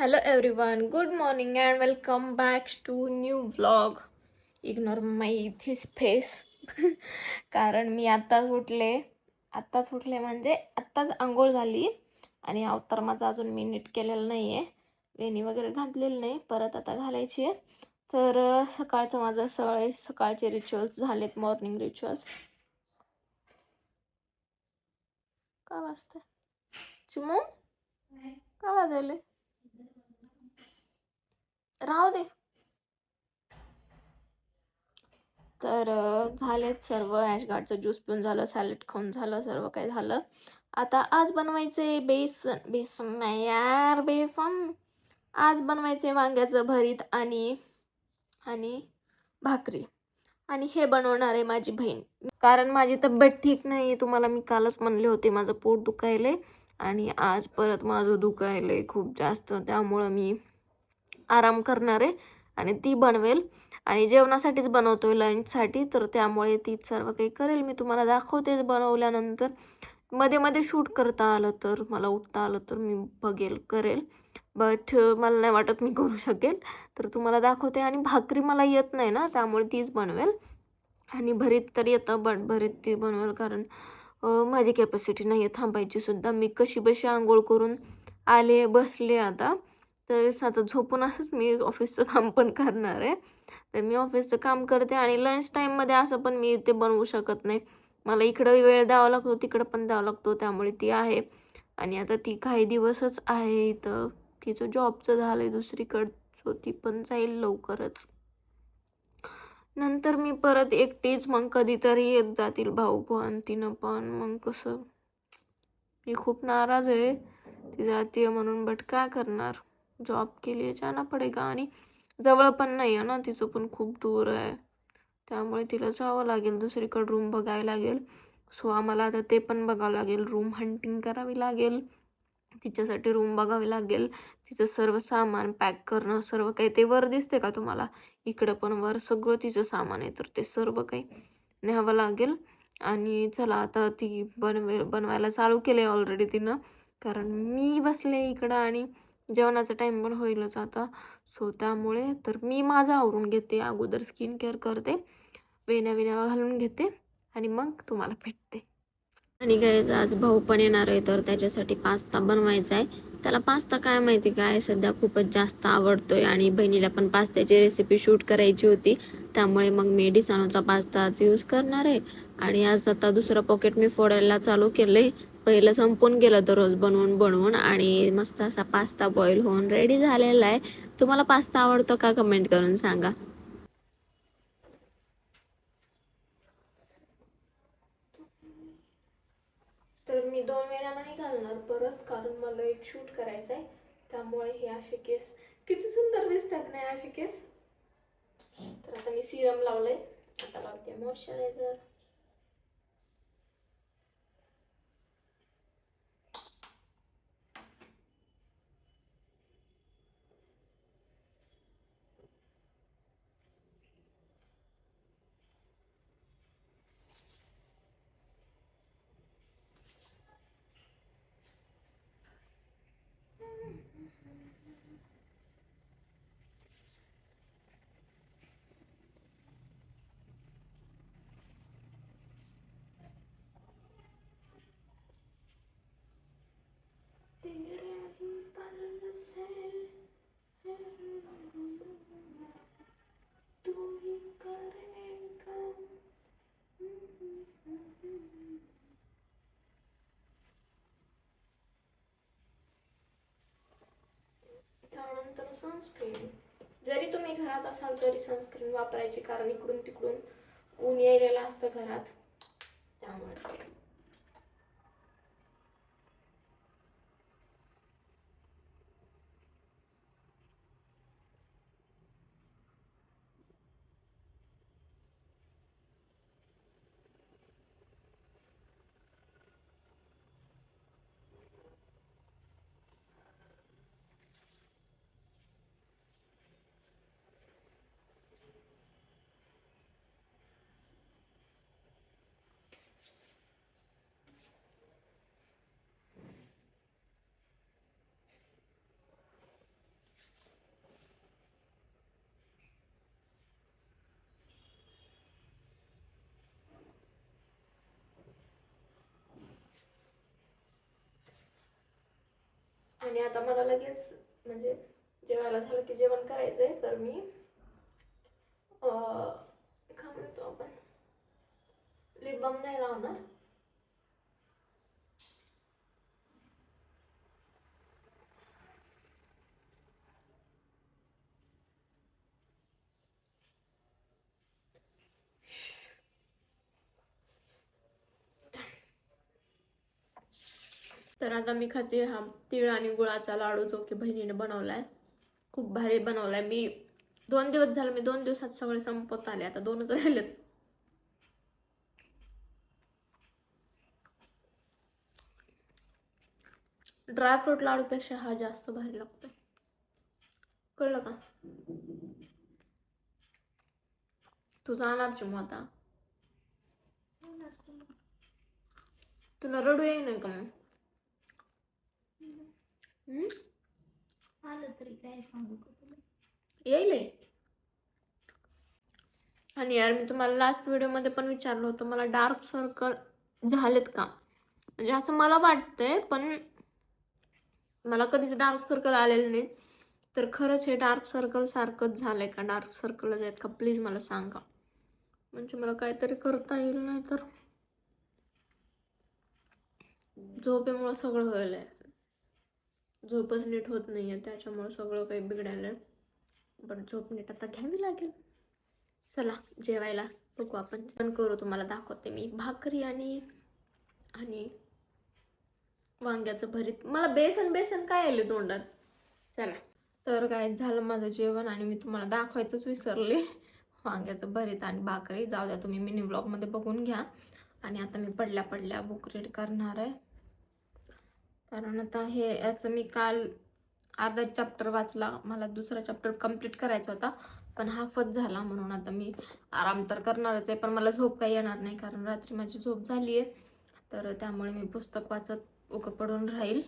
Hello everyone, good morning and welcome back to new vlog. Ignore my this face. कारण मी आत्ताच उठले म्हणजे आत्ताच आंघोळ झाली आणि अवतार माझा अजून मी नीट केलेला नाही आहे. वेणी वगैरे घातलेली नाही, परत आता घालायची आहे. तर सकाळचं माझं सकाळचे रिच्युअल्स झालेत, मॉर्निंग रिच्युअल्स. का वाजते चिमू? का वाजवले? राहू दे. तर झालेत सर्व. ॲशगार्डचं ज्यूस पिऊन झालं, सॅलड खाऊन झालं, सर्व काही झालं. आता आज बनवायचे बेसन नाही यार, बेसन. आज बनवायचे वांग्याचं भरीत आणि आणि भाकरी. आणि हे बनवणार आहे माझी बहीण, कारण माझी तब्येत ठीक नाही. तुम्हाला मी कालच म्हणले होते माझं पोट दुखायले आणि आज परत माझं दुखायले खूप जास्त. त्यामुळं मी आराम करणार आहे आणि ती बनवेल. आणि जेवणासाठीच बनवतोय, लंचसाठी. तर त्यामुळे तीच सर्व काही करेल. मी तुम्हाला दाखवते बनवल्यानंतर. मध्ये मध्ये शूट करता आलं तर, मला उठता आलं तर मी बघेल, करेल. बट मला नाही वाटत मी करू शकेल. तर तुम्हाला दाखवते. आणि भाकरी मला येत नाही ना, त्यामुळे तीच बनवेल. आणि भरीत तर येतं, बट भरीत ती बनवेल, कारण माझी कॅपॅसिटी नाही आहे थांबायची सुद्धा. मी कशी बशी आंघोळ करून आले, बसले आता. तर आता झोपून असंच मी ऑफिसचं काम पण करणार आहे. तर मी ऑफिसचं काम करते आणि लंच टाईममध्ये असं पण मी ते बनवू शकत नाही. मला इकडं वेळ द्यावा लागतो, तिकडं पण द्यावा लागतो. त्यामुळे ती आहे. आणि आता ती काही दिवसच आहे इथं. तिचं जॉबचं झालं आहे दुसरीकडं, सो ती पण जाईल लवकरच. नंतर मी परत एकटीच, मग कधीतरी येत जातील भाऊ पण, तिनं पण. मग कसं, मी खूप नाराज आहे ती जाते म्हणून. बट काय करणार, जॉब के लिए जाना पडेगा. आणि जवळ पण नाही आहे ना, तिचं पण खूप दूर आहे. त्यामुळे तिला जावं लागेल, दुसरीकडे रूम बघायला लागेल. सो आम्हाला आता ते पण बघावं लागेल, रूम हंटिंग करावी लागेल. तिच्यासाठी रूम बघावी लागेल. तिचं सर्व सामान पॅक करणं, सर्व काही. ते वर दिसते का तुम्हाला? इकडं पण वर सगळं तिचं सामान आहे, तर ते सर्व काही न्यावं लागेल. आणि चला, आता ती बनवायला चालू केले ऑलरेडी तिनं, कारण मी बसले इकडं आणि जेवणाचा टाईम पण होईलच आता. सो त्यामुळे तर मी माझं आवरून घेते, अगोदर स्किन केअर करते, वेण्या घालून घेते आणि मग तुम्हाला भेटते. आणि गाईज, आज भाऊ पण येणार आहे, तर त्याच्यासाठी पास्ता बनवायचा आहे. त्याला पास्ता काय माहिती काय सध्या खूपच जास्त आवडतोय. आणि बहिणीला पण पास्त्याची रेसिपी शूट करायची होती, त्यामुळे मग मी डिसानोचा पास्ताच यूज करणार आहे. आणि आज आता दुसरं पॉकेट मी फोडायला चालू केलंय. पहिलं संपून गेलं दररोज बनवून बनवून, आणि मस्त असा पास्ता बॉईल होऊन रेडी झालेला आहे. तुम्हाला पास्ता आवडतो का, कमेंट करून सांगा. तर मी 2 वेळा नाही घालणार परत, कारण मला एक शूट करायचं आहे. त्यामुळे हे असे केस किती सुंदर दिसतात नाही असे केस. तर आता मी सिरम लावलंय, आता लावते मॉइश्चरायझर. तेरे ही पल से तू ही करेगा. त्यानंतर सनस्क्रीन. जरी तुम्ही घरात असाल तरी सनस्क्रीन वापरायची, कारण इकडून तिकडून ऊन यायलेलं असतं घरात, त्यामुळे. आणि आता मला लगेच म्हणजे जेवायला झालं की जेवण करायचंय, तर मी काय म्हणतो आपण, लिप बाम नाही लावणार. तर आता मी खाते हा तीळ आणि गुळाचा लाडू, जो की बहिणीने बनवलाय. खूप भारी बनवलाय. मी 2 दिवस झाले, मी 2 दिवसात सगळे संपवत आले, आता 2च राहिलेत. ड्रायफ्रूट लाडूपेक्षा हा जास्त भारी लागतो. कळलं का? तू जाणार चिमू आता? तुला रडू येई नाही का मग? आलं तरी काय सांगू का तुला? येईल. आणि यार, मी तुम्हाला लास्ट व्हिडिओमध्ये पण विचारलं होतं, मला डार्क सर्कल झालेत का? म्हणजे असं मला वाटतंय, पण मला कधीच डार्क सर्कल आलेले नाहीत. तर खरंच हे डार्क सर्कल सारखंच झालंय का? डार्क सर्कलच आहेत का? प्लीज मला सांगा, म्हणजे मला काहीतरी करता येईल. नाही तर झोपेमुळं सगळं व्हायलंय. झोपच नीट होत नाहीये, त्याच्यामुळे सगळं काही बिघडायलंय. पण झोप नीट आता घ्यावी लागेल. चला जेवायला बघू आपण. जेवण करू, तुम्हाला दाखवते मी. भाकरी आणि आणि वांग्याचं भरीत. मला बेसन काय आले तोंडात. चला, तर काय झालं माझं जेवण, आणि मी तुम्हाला दाखवायचंच विसरले. वांग्याचं भरीत आणि भाकरी. जाऊ द्या, तुम्ही मिनी ब्लॉगमध्ये बघून घ्या. आणि आता मी पडल्या बुक रीड करणार आहे, कारण आता हे याचं मी काल अर्धा चॅप्टर वाचला. मला दुसरा चॅप्टर कंप्लीट करायचा होता, पण हाफच झाला. म्हणून आता मी आराम तर करणारच आहे, पण मला झोप काही येणार नाही, कारण रात्री माझी झोप झाली आहे. तर त्यामुळे मी पुस्तक वाचत उकं पडून राहील.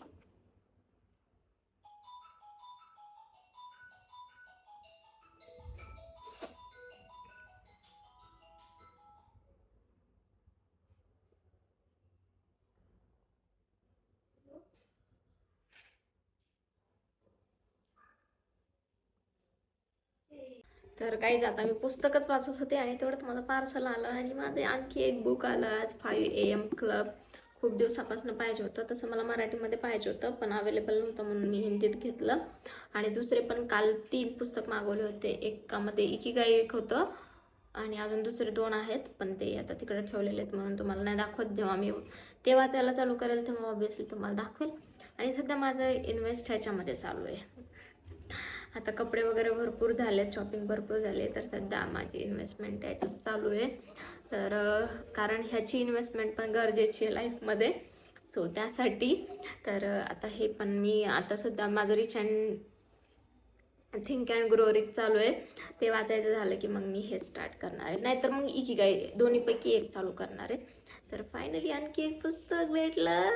तर काहीच, आता मी पुस्तकच वाचत होते आणि तेवढ्यात माझं पार्सल आलं, आणि माझे आणखी एक बुक आलं आज, 5 AM क्लब. खूप दिवसापासून पाहिजे होतं. तसं मला मराठीमध्ये पाहिजे होतं, पण अवेलेबल नव्हतं, म्हणून मी हिंदीत घेतलं. आणि दुसरे पण काल 3 पुस्तक मागवले होते. एकामध्ये इकिगाई एक होतं, आणि अजून दुसरे 2 आहेत, पण ते आता तिकडे ठेवलेले आहेत, म्हणून तुम्हाला नाही दाखवत. जेव्हा मी ते वाचायला चालू करेल तेव्हा ऑब्विसली तुम्हाला दाखवेल. आणि सध्या माझं इन्व्हेस्ट ह्याच्यामध्ये चालू आहे. आता कपडे वगैरे भरपूर झालेत, शॉपिंग भरपूर झाली, तर सध्या माझी इन्व्हेस्टमेंट याच्यात चालू आहे. तर कारण ह्याची इन्व्हेस्टमेंट पण गरजेची आहे लाईफमध्ये, सो त्यासाठी. तर आता हे पण मी आता सध्या माझं rich and think and grow rich चालू आहे. ते वाचायचं झालं की मग मी हे स्टार्ट करणार आहे, नाहीतर मग इकिगाई, दोन्हीपैकी एक चालू करणार आहे. तर फायनली आणखी एक पुस्तक भेटलं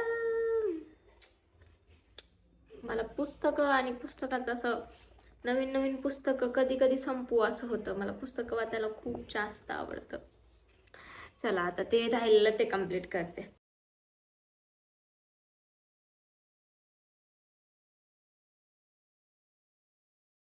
मला. पुस्तकं आणि पुस्तकाचं असं नवीन पुस्तकं कधी कधी संपू असं होतं. मला पुस्तकं वाचायला खूप जास्त आवडतं. चला आता ते राहिलेलं ते कंप्लीट करते.